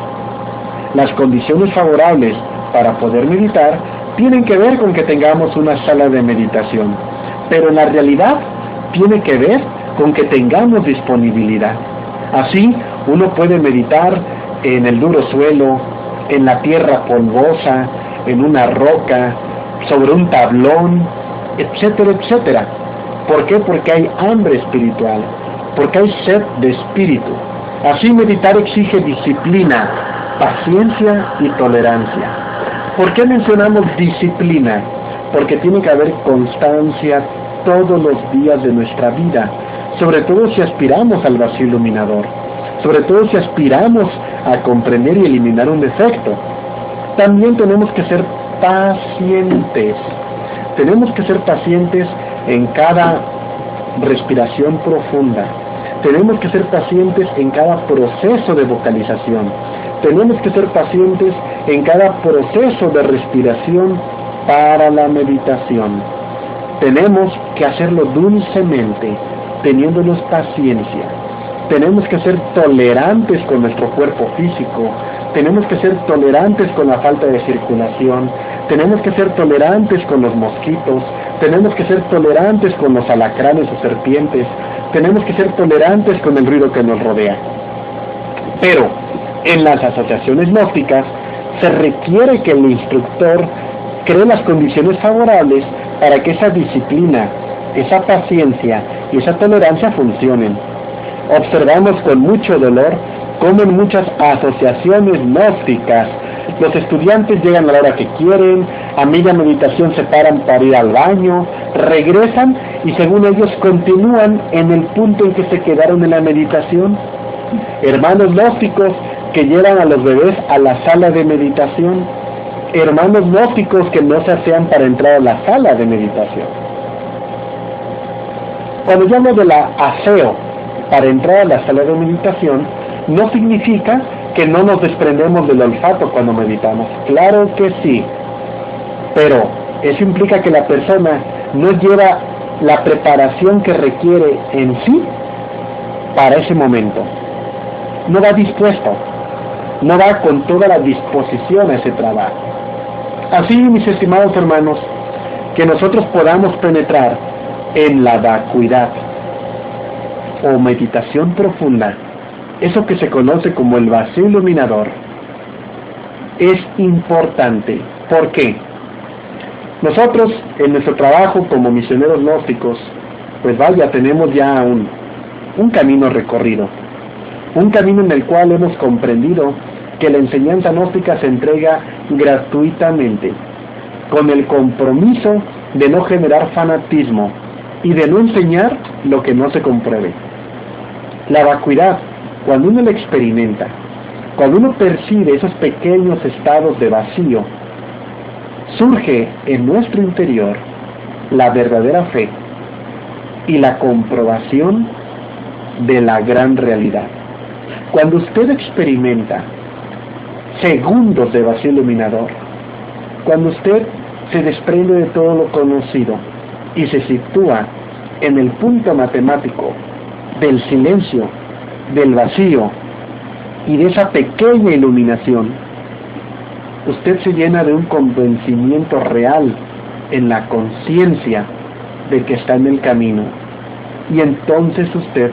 Las condiciones favorables para poder meditar tienen que ver con que tengamos una sala de meditación, pero en la realidad tiene que ver con que tengamos disponibilidad. Así, uno puede meditar en el duro suelo, en la tierra polvosa, en una roca, sobre un tablón, etcétera, etcétera. ¿Por qué? Porque hay hambre espiritual, porque hay sed de espíritu. Así meditar exige disciplina, paciencia y tolerancia. ¿Por qué mencionamos disciplina? Porque tiene que haber constancia todos los días de nuestra vida, sobre todo si aspiramos al vacío iluminador, sobre todo si aspiramos a comprender y eliminar un defecto. También tenemos que ser pacientes. Tenemos que ser pacientes en cada respiración profunda. Tenemos que ser pacientes en cada proceso de vocalización. Tenemos que ser pacientes en cada proceso de respiración para la meditación. Tenemos que hacerlo dulcemente, teniéndonos paciencia. Tenemos que ser tolerantes con nuestro cuerpo físico. Tenemos que ser tolerantes con la falta de circulación. Tenemos que ser tolerantes con los mosquitos. Tenemos que ser tolerantes con los alacranes o serpientes. Tenemos que ser tolerantes con el ruido que nos rodea. Pero en las asociaciones gnósticas se requiere que el instructor cree las condiciones favorables para que esa disciplina, esa paciencia y esa tolerancia funcionen. Observamos con mucho dolor cómo en muchas asociaciones gnósticas los estudiantes llegan a la hora que quieren, a media meditación se paran para ir al baño, regresan y según ellos continúan en el punto en que se quedaron en la meditación. Hermanos gnósticos que llevan a los bebés a la sala de meditación, hermanos gnósticos que no se asean para entrar a la sala de meditación. Cuando yo hablo de la aseo para entrar a la sala de meditación, no significa que no nos desprendemos del olfato cuando meditamos. Claro que sí, pero eso implica que la persona no lleva la preparación que requiere en sí para ese momento. No va dispuesto, no va con toda la disposición a ese trabajo. Así, mis estimados hermanos, que nosotros podamos penetrar en la vacuidad o meditación profunda, eso que se conoce como el vacío iluminador, es importante. ¿Por qué? Nosotros, en nuestro trabajo como misioneros gnósticos, pues vaya, tenemos ya un camino recorrido, un camino en el cual hemos comprendido que la enseñanza gnóstica se entrega gratuitamente, con el compromiso de no generar fanatismo y de no enseñar lo que no se compruebe. La vacuidad, cuando uno la experimenta, cuando uno percibe esos pequeños estados de vacío, surge en nuestro interior la verdadera fe y la comprobación de la gran realidad. Cuando usted experimenta segundos de vacío iluminador, cuando usted se desprende de todo lo conocido y se sitúa en el punto matemático del silencio, del vacío y de esa pequeña iluminación, usted se llena de un convencimiento real en la conciencia de que está en el camino, y entonces usted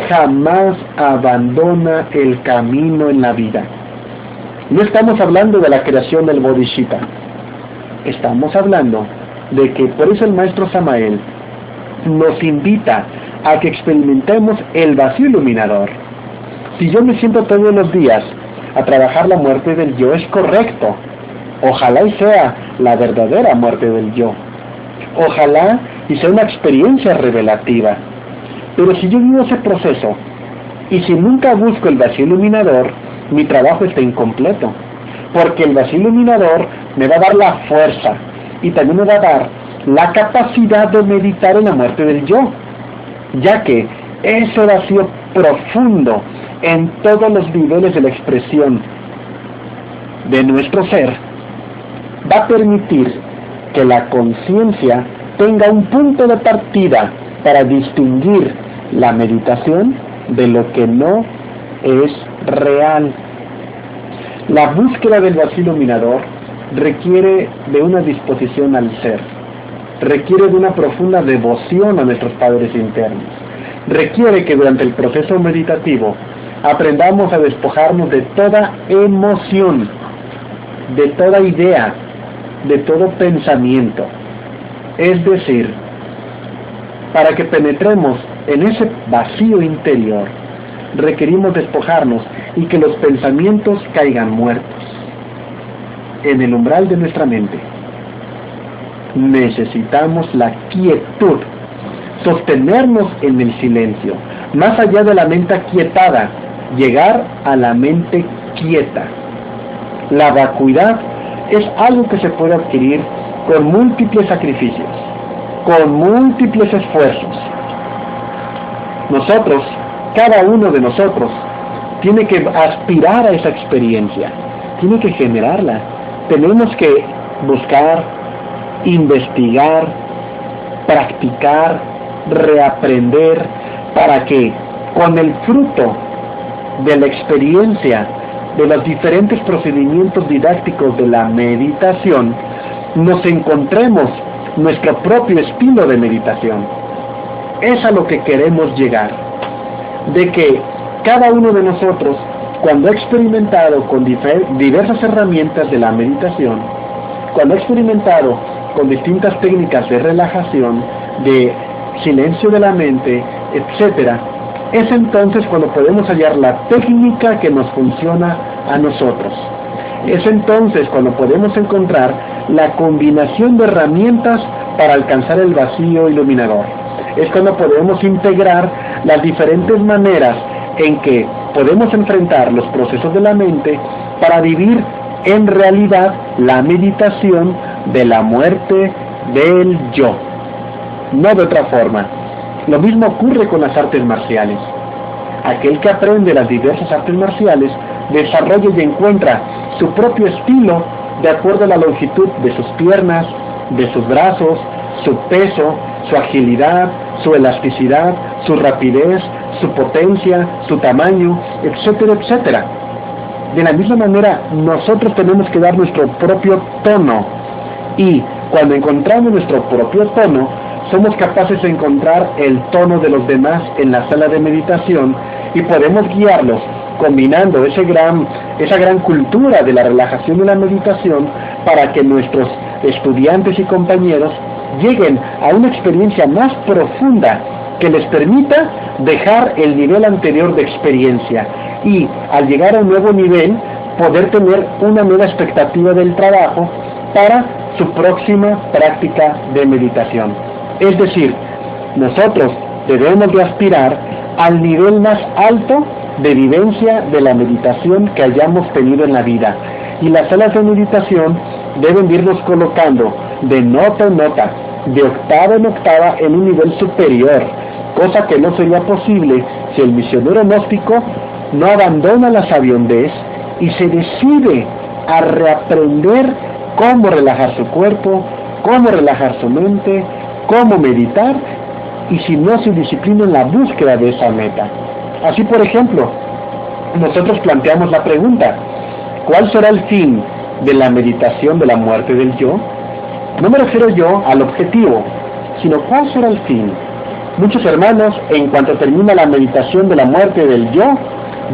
jamás abandona el camino en la vida. No estamos hablando de la creación del Bodhisattva, estamos hablando de que por eso el maestro Samael nos invita a que experimentemos el vacío iluminador. Si yo me siento todos los días a trabajar la muerte del yo, es correcto. Ojalá y sea la verdadera muerte del yo. Ojalá y sea una experiencia revelativa. Pero si yo vivo ese proceso y si nunca busco el vacío iluminador, mi trabajo está incompleto. Porque el vacío iluminador me va a dar la fuerza y también me va a dar la capacidad de meditar en la muerte del yo, ya que ese vacío profundo en todos los niveles de la expresión de nuestro ser va a permitir que la conciencia tenga un punto de partida para distinguir la meditación de lo que no es real. La búsqueda del vacío iluminador requiere de una disposición al ser, requiere de una profunda devoción a nuestros padres internos, requiere que durante el proceso meditativo aprendamos a despojarnos de toda emoción, de toda idea, de todo pensamiento. Es decir, para que penetremos en ese vacío interior, requerimos despojarnos y que los pensamientos caigan muertos en el umbral de nuestra mente. Necesitamos la quietud, sostenernos en el silencio, más allá de la mente aquietada, llegar a la mente quieta. La vacuidad es algo que se puede adquirir con múltiples sacrificios, con múltiples esfuerzos. Nosotros, cada uno de nosotros, tiene que aspirar a esa experiencia, tiene que generarla. Tenemos que buscar, investigar, practicar, reaprender, para que con el fruto de la experiencia de los diferentes procedimientos didácticos de la meditación, nos encontremos nuestro propio estilo de meditación. Es a lo que queremos llegar, de que cada uno de nosotros, cuando ha experimentado con diversas herramientas de la meditación, cuando ha experimentado con distintas técnicas de relajación, de silencio de la mente, etc., es entonces cuando podemos hallar la técnica que nos funciona a nosotros. Es entonces cuando podemos encontrar la combinación de herramientas para alcanzar el vacío iluminador. Es cuando podemos integrar las diferentes maneras en que podemos enfrentar los procesos de la mente para vivir en realidad la meditación de la muerte del yo. No de otra forma. Lo mismo ocurre con las artes marciales. Aquel que aprende las diversas artes marciales desarrolla y encuentra su propio estilo de acuerdo a la longitud de sus piernas, de sus brazos, su peso, su agilidad, su elasticidad, su rapidez, su potencia, su tamaño, etcétera, etcétera. De la misma manera, nosotros tenemos que dar nuestro propio tono, y cuando encontramos nuestro propio tono, somos capaces de encontrar el tono de los demás en la sala de meditación y podemos guiarlos combinando esa gran cultura de la relajación y la meditación para que nuestros estudiantes y compañeros lleguen a una experiencia más profunda que les permita dejar el nivel anterior de experiencia y al llegar a un nuevo nivel poder tener una nueva expectativa del trabajo para su próxima práctica de meditación. Es decir, nosotros debemos de aspirar al nivel más alto de vivencia de la meditación que hayamos tenido en la vida. Y las salas de meditación deben irnos colocando de nota en nota, de octava en octava en un nivel superior, cosa que no sería posible si el misionero gnóstico no abandona la sabiondez y se decide a reaprender cómo relajar su cuerpo, cómo relajar su mente, cómo meditar, y si no se disciplina en la búsqueda de esa meta. Así, por ejemplo, nosotros planteamos la pregunta: ¿cuál será el fin de la meditación de la muerte del yo? No me refiero yo al objetivo, sino ¿cuál será el fin? Muchos hermanos, en cuanto termina la meditación de la muerte del yo,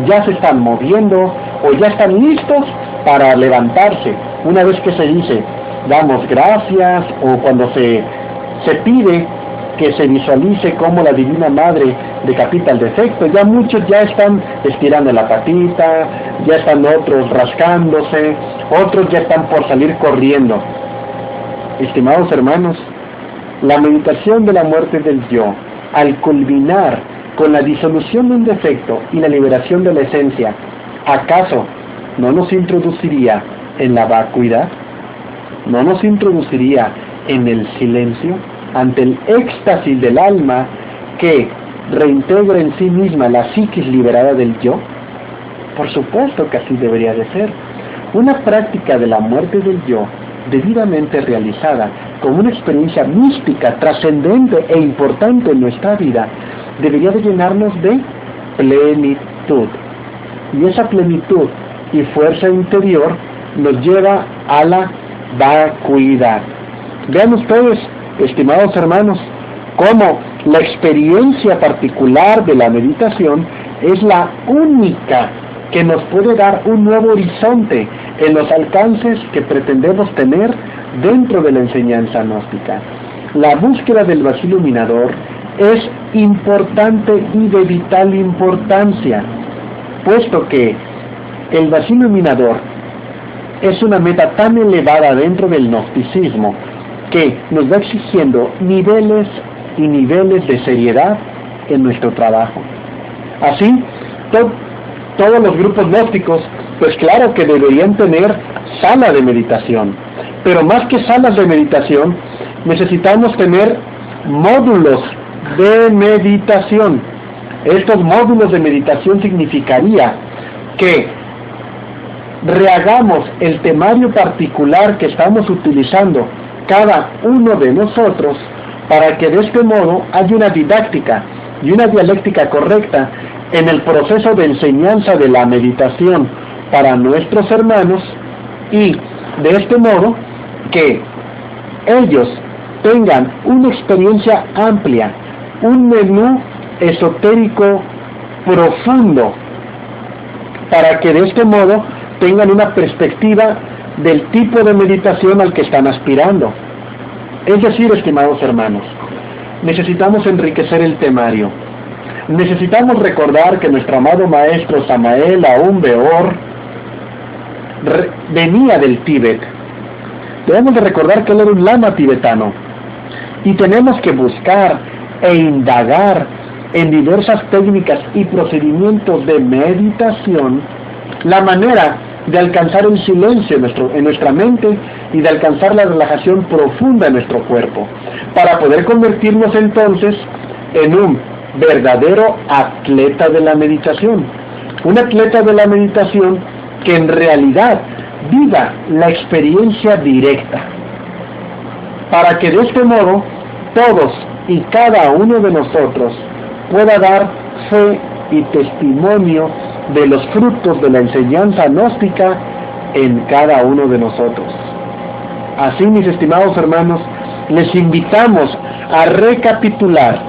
ya se están moviendo o ya están listos para levantarse. Una vez que se dice, damos gracias, o cuando se pide que se visualice cómo la Divina Madre decapita el defecto, ya muchos ya están estirando la patita, ya están otros rascándose, otros ya están por salir corriendo. Estimados hermanos, la meditación de la muerte del yo, al culminar con la disolución de un defecto y la liberación de la esencia, ¿acaso no nos introduciría en la vacuidad? ¿No nos introduciría en el silencio ante el éxtasis del alma que reintegra en sí misma la psiquis liberada del yo? Por supuesto que así debería de ser. Una práctica de la muerte del yo debidamente realizada como una experiencia mística, trascendente e importante en nuestra vida, debería de llenarnos de plenitud. Y esa plenitud y fuerza interior nos lleva a la vacuidad. Vean ustedes, estimados hermanos, cómo la experiencia particular de la meditación es la única que nos puede dar un nuevo horizonte en los alcances que pretendemos tener dentro de la enseñanza gnóstica. La búsqueda del vacío iluminador es importante y de vital importancia, puesto que el vacío iluminador es una meta tan elevada dentro del gnosticismo que nos va exigiendo niveles y niveles de seriedad en nuestro trabajo. Así, todos los grupos gnósticos, pues claro que deberían tener sala de meditación, pero más que salas de meditación, necesitamos tener módulos de meditación. Estos módulos de meditación significaría que rehagamos el temario particular que estamos utilizando cada uno de nosotros, para que de este modo haya una didáctica y una dialéctica correcta en el proceso de enseñanza de la meditación para nuestros hermanos, y de este modo que ellos tengan una experiencia amplia, un menú esotérico profundo, para que de este modo tengan una perspectiva del tipo de meditación al que están aspirando. Es decir, estimados hermanos, necesitamos enriquecer el temario. Necesitamos recordar que nuestro amado maestro Samael Aum Beor venía del Tíbet. Debemos de recordar que él era un lama tibetano, y tenemos que buscar e indagar en diversas técnicas y procedimientos de meditación la manera de alcanzar el silencio en nuestra mente y de alcanzar la relajación profunda en nuestro cuerpo, para poder convertirnos entonces en un verdadero atleta de la meditación, un atleta de la meditación que en realidad viva la experiencia directa, para que de este modo todos y cada uno de nosotros pueda dar fe y testimonio de los frutos de la enseñanza gnóstica en cada uno de nosotros. Así, mis estimados hermanos, les invitamos a recapitular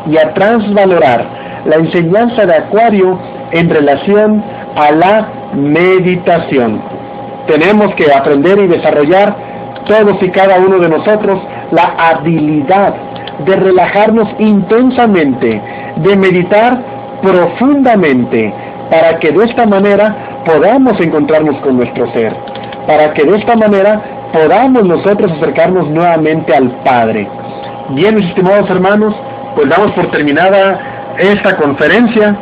y a transvalorar la enseñanza de Acuario en relación a la meditación. Tenemos que aprender y desarrollar todos y cada uno de nosotros la habilidad de relajarnos intensamente, de meditar profundamente, para que de esta manera podamos encontrarnos con nuestro ser, para que de esta manera podamos nosotros acercarnos nuevamente al Padre. Bien, mis estimados hermanos, pues damos por terminada esta conferencia.